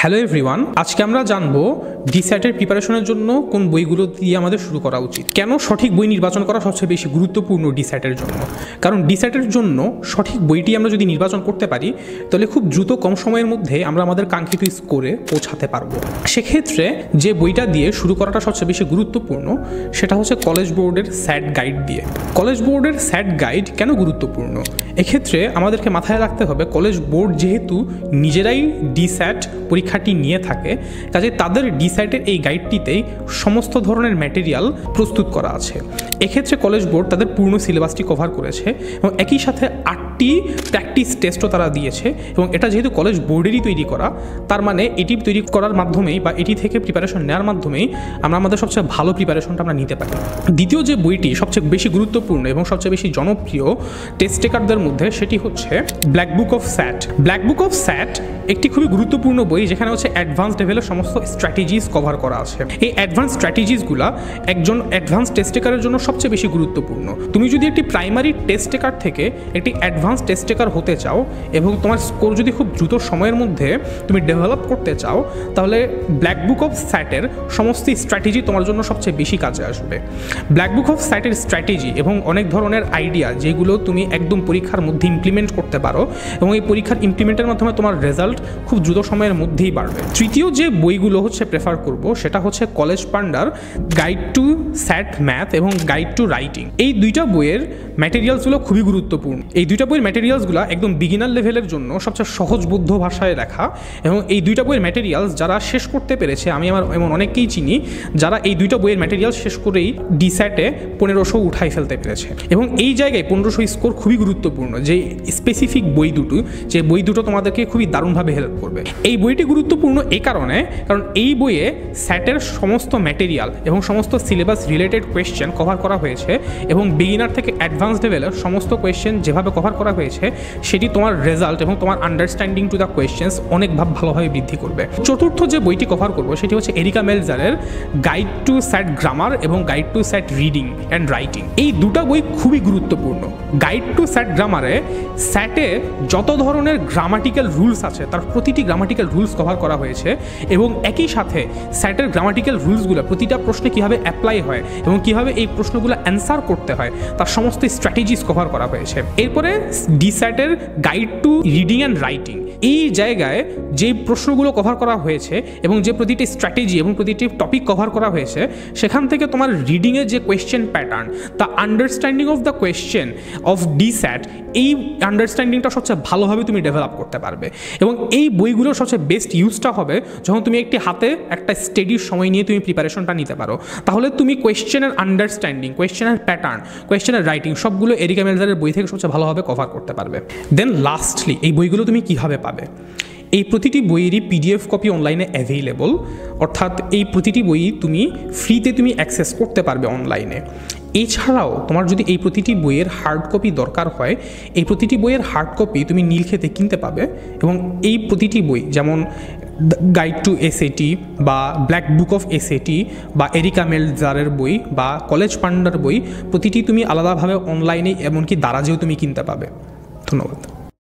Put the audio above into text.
Hello everyone, আজকে আমরা জানবো ডিস্যাটের প্রিপারেশনের জন্য কোন বইগুলো দিয়ে আমাদের শুরু করা উচিত। কেন সঠিক বই নির্বাচন করা সবচেয়ে বেশি গুরুত্বপূর্ণ ডিস্যাটের জন্য? কারণ ডিস্যাটের জন্য সঠিক বইটি আমরা যদি নির্বাচন করতে পারি তাহলে খুব দ্রুত কম সময়ের মধ্যে আমরা আমাদের কাঙ্ক্ষিত স্কোরে পৌঁছাতে পারবো। সেক্ষেত্রে যে বইটা দিয়ে শুরু করাটা সবচেয়ে বেশি গুরুত্বপূর্ণ সেটা হচ্ছে কলেজ বোর্ডের স্যাট গাইড দিয়ে। কলেজ বোর্ডের স্যাট গাইড কেন গুরুত্বপূর্ণ? এক্ষেত্রে আমাদেরকে মাথায় রাখতে হবে কলেজ বোর্ড যেহেতু নিজেরাই ডিস্যাট পরীক্ষাটি নিয়ে থাকে, কাজে তাদের ডিস্যাটের এই গাইডটিতেই সমস্ত ধরনের ম্যাটেরিয়াল প্রস্তুত করা আছে। এক্ষেত্রে কলেজ বোর্ড তাদের পূর্ণ সিলেবাসটি কভার করেছে এবং একই সাথে 8টি প্র্যাকটিস টেস্টও তারা দিয়েছে এবং এটা যেহেতু কলেজ বোর্ডেরই তৈরি করা, তার মানে এটি তৈরি করার মাধ্যমেই বা এটি থেকে প্রিপারেশন নেওয়ার মাধ্যমেই আমরা আমাদের সবচেয়ে ভালো প্রিপারেশনটা আমরা নিতে পারি। দ্বিতীয় যে বইটি সবচেয়ে বেশি গুরুত্বপূর্ণ এবং সবচেয়ে বেশি জনপ্রিয় টেস্ট টেকারদের মধ্যে সেটি হচ্ছে black book of SAT. Black book of SAT একটি খুবই গুরুত্বপূর্ণ বই যেখানে হচ্ছে অ্যাডভান্স লেভেলের সমস্ত স্ট্র্যাটেজিস কভার করা আছে। এই অ্যাডভান্স স্ট্র্যাটেজিসগুলো একজন অ্যাডভান্স টেস্ট টেকারের জন্য সবচেয়ে বেশি গুরুত্বপূর্ণ। তুমি যদি একটি প্রাইমারি টেস্ট টেকার থেকে একটি অ্যাডভান্স টেস্ট টেকার হতে চাও এবং তোমার স্কোর যদি খুব দ্রুত সময়ের মধ্যে তুমি ডেভেলপ করতে চাও, তাহলে ব্ল্যাক বুক অফ স্যাটের সমস্ত স্ট্র্যাটেজি তোমার জন্য সবচেয়ে বেশি কাজে আসবে। ব্ল্যাক বুক অফ স্যাটের স্ট্র্যাটেজি এবং অনেক ধরনের আইডিয়া যেগুলো তুমি একদম পরীক্ষার মধ্যে ইমপ্লিমেন্ট করতে পারো এবং এই পরীক্ষার ইমপ্লিমেন্টের মাধ্যমে তোমার রেজাল্ট খুব দ্রুত সময়ের মধ্যেই বাড়বে। তৃতীয় যে বইগুলো হচ্ছে প্রেফার করব সেটা হচ্ছে কলেজ পান্ডার গাইড টু স্যাট ম্যাথ এবং গাইড টু রাইটিং। এই দুইটা বইয়ের ম্যাটেরিয়ালসগুলো খুবই গুরুত্বপূর্ণ। এই দুইটা বইয়ের ম্যাটেরিয়ালসগুলো একদম বিগিনার লেভেলের জন্য সবচেয়ে সহজবোধ্য ভাষায় লেখা এবং এই দুইটা বইয়ের ম্যাটেরিয়ালস যারা শেষ করতে পেরেছে, আমি আমার এমন অনেককেই চিনি যারা এই দুইটা বইয়ের ম্যাটেরিয়াল শেষ করেই ডিস্যাটে 1500 উঠাই ফেলতে পেরেছে এবং এই জায়গায় 1500 স্কোর খুবই গুরুত্বপূর্ণ। যে স্পেসিফিক বই দুটো তোমাদেরকে খুবই দারুণভাবে হেল্প করবে। এই বইটি গুরুত্বপূর্ণ এই কারণে, কারণ এই বইয়ে স্যাটের সমস্ত ম্যাটেরিয়াল এবং সমস্ট সিলেবাস রিলেটেড কোয়েশ্চেন কভার করা হয়েছে এবং বিগিনার থেকে অ্যাডভান্স লেভেলের সমস্ত কোয়েশ্চেন যেভাবে কভার করা হয়েছে সেটি তোমার রেজাল্ট এবং তোমার আন্ডারস্ট্যান্ডিং টু দ্য কোয়েশ্চেন্স অনেক ভালোভাবে বৃদ্ধি করবে। চতুর্থ যে বইটি কভার করবো সেটি হচ্ছে এরিকা মেলজারের গাইড টু স্যাট গ্রামার এবং guide to SAT reading and writing. এই দুটা বই খুবই গুরুত্বপূর্ণ। গাইড টু স্যাট গ্রামারে স্যাটে যত ধরনের গ্রামাটিক্যাল রুলস আছে তার প্রতিটি গ্রামাটিক্যাল রুলস কভার করা হয়েছে এবং একই সাথে স্যাটের গ্রামাটিক্যাল রুলসগুলো প্রতিটা প্রশ্নে কীভাবে অ্যাপ্লাই হয় এবং কীভাবে এই প্রশ্নগুলো অ্যান্সার করতে হয় তার সমস্ত স্ট্র্যাটেজিস কভার করা হয়েছে। এরপরে ডিস্যাটের guide to reading and writing. এই জায়গায় যে প্রশ্নগুলো কভার করা হয়েছে এবং যে প্রতিটি স্ট্র্যাটেজি এবং প্রতিটি টপিক কভার করা হয়েছে সেখান থেকে তোমার রিডিংয়ের যে question pattern, the understanding of the question of DSAT, এই আন্ডারস্ট্যান্ডিংটা সবচেয়ে ভালোভাবে তুমি ডেভেলপ করতে পারবে এবং এই বইগুলোর সবচেয়ে বেস্ট ইউজটা হবে যখন তুমি একটি হাতে একটা স্টেডি সময় নিয়ে তুমি প্রিপারেশনটা নিতে পারো। তাহলে তুমি কোয়েশ্চেনের আন্ডারস্ট্যান্ডিং, কোয়েশ্চেনের প্যাটার্ন, কোয়েশ্চেনের রাইটিং সবগুলো এরিকা মেলজারের বই থেকে সবচেয়ে ভালোভাবে কভার করতে পারবে। দেন লাস্টলি এই বইগুলো তুমি কীভাবে পাবে? এই প্রতিটি বইয়েরই PDF কপি অনলাইনে অ্যাভেইলেবল, অর্থাৎ এই প্রতিটি বই তুমি ফ্রিতে তুমি অ্যাক্সেস করতে পারবে অনলাইনে। এছাড়াও তোমার যদি এই প্রতিটি বইয়ের হার্ড কপি দরকার হয়, এই প্রতিটি বইয়ের হার্ড কপি তুমি নীলক্ষেতে কিনতে পাবে এবং এই প্রতিটি বই যেমন গাইড টু SAT বা ব্ল্যাক বুক অফ SAT বা এরিকা মেলজারের বই বা কলেজ পান্ডার বই প্রতিটি তুমি আলাদাভাবে অনলাইনে এমনকি দারাজেও তুমি কিনতে পাবে। ধন্যবাদ।